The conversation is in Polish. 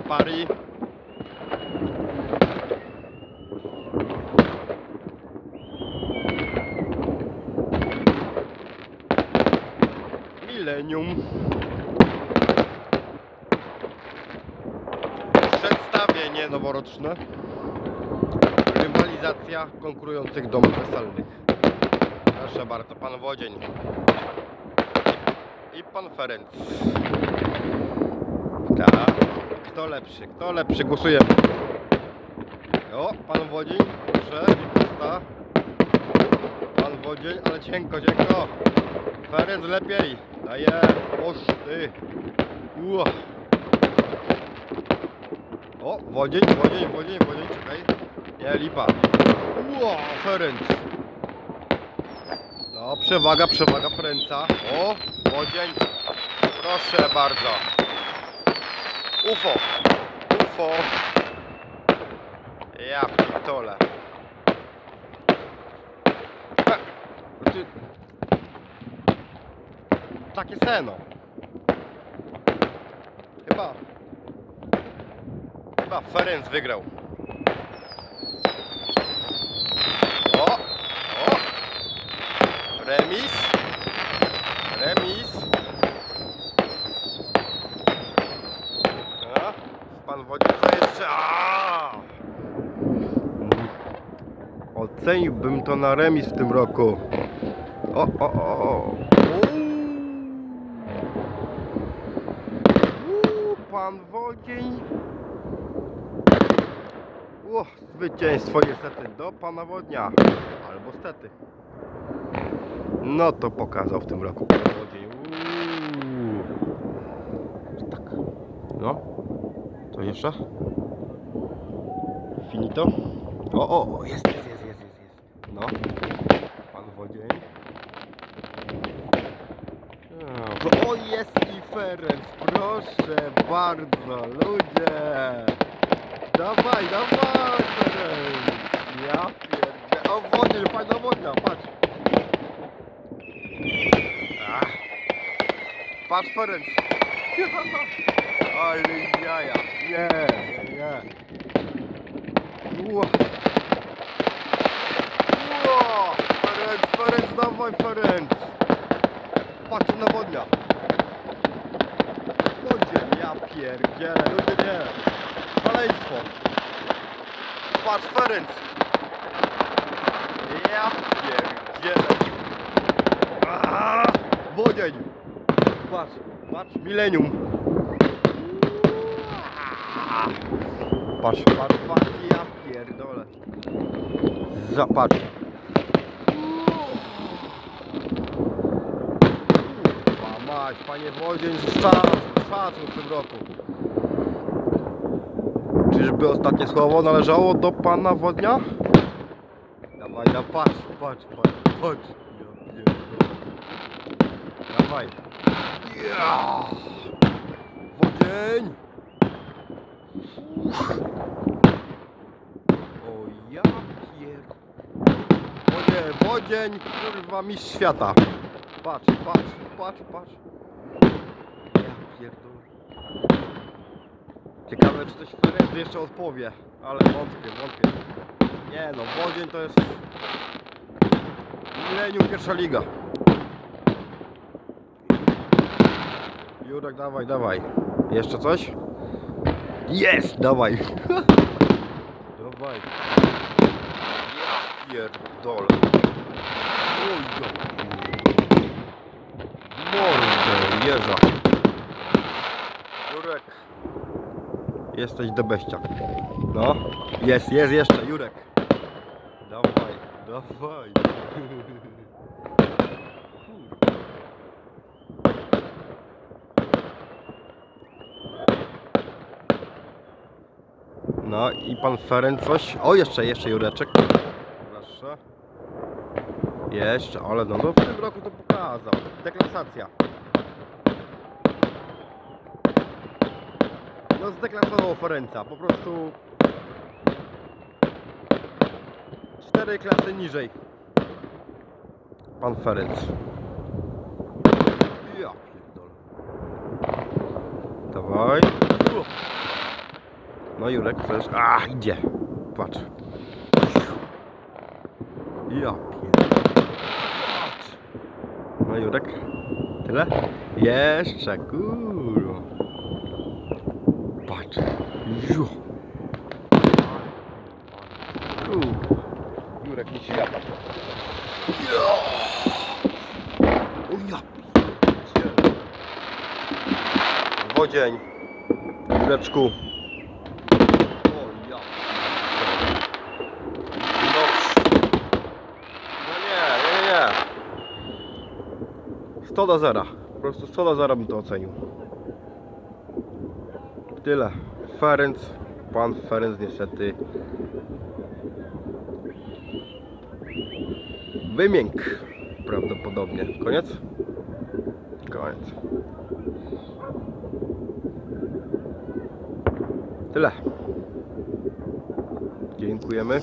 pari. Millennium. Przedstawienie noworoczne. Rywalizacja konkurujących domów weselnych. Proszę bardzo, pan Wodzień i pan Ferenc. Tak. Kto lepszy? Kto lepszy? Głosujemy. O, pan Wodzień, proszę, imposta. Pan Wodzień, ale cienko, cienko. Ferenc lepiej. Daje. Oż ty. Ua. O, Wodzień, czekaj. Nie, lipa. Ua, Ferenc. No, przewaga Ferenca. O, Wodzień. Proszę bardzo. UFO. Ja pitole. Takie seno. Chyba Ferenc wygrał. O. Remis. A, pan Wodzic jeszcze. Oceniłbym to na remis w tym roku. Pan Wodzień. Zwycięstwo niestety do pana Wodnia. Albo stety. No to pokazał w tym roku pan Wodzień. Tak. No. Co jeszcze? Finito? Jest. No. Pan Wodzień. O, jest i Ferenc, proszę bardzo, ludzie. Dawaj, Ferenc. Ja pierdzie. O, Wodzień, fajna Wodnia, patrz. Patrz, Ferenc. Ale jaja. Nie. Ferenc, dawaj, Ferenc. Patrz na Wodnia. Wodzień, ja pierdzielę, ludzie nie. Szaleństwo. Patrz, Ferenc. Ja pierdzielę. Wodzień. Patrz, Millennium. Patrz, ja pierdolę. Patrz. Mać, panie Wodzień, szacun w tym roku. Czyżby ostatnie słowo należało do pana Wodnia? Dawaj, patrz. Dawaj. Wodzień. O ja Wodzień, kurwa, mistrz świata. Patrz. Ja pierdolę. Ciekawe, czy coś Ferenc jeszcze odpowie, ale wątpię. Nie no, Wodzień to jest Millennium, pierwsza liga. Jurek, dawaj. Jeszcze coś? Jest, dawaj. Dawaj. Ja pierdolę. Mordę jeża. Jurek. Jesteś debeściak. No. Jest jeszcze, Jurek. Dawaj. No i pan Ferenc coś. O, jeszcze Jureczek. Proszę. Jeszcze, ale no w tym roku to pokazał. Deklasacja. No zdeklasował Ferenca, po prostu 4 klasy niżej. Pan Ferenc. Ja pierdolę. Dawaj. No Jurek, też. Idzie. Patrz. Ja patrz. No Jurek. Tyle? Jeszcze, kurwa. Patrz. Ju. Jurek nie świata. O ja pierdzielę. Wodzień. Jureczku. O ja. No nie. 100 do 0. Po prostu 100 do 0 bym to ocenił. Tyle. Ferenc. Pan Ferenc niestety wymiękł. Prawdopodobnie. Koniec? Koniec. Tyle. Dziękujemy.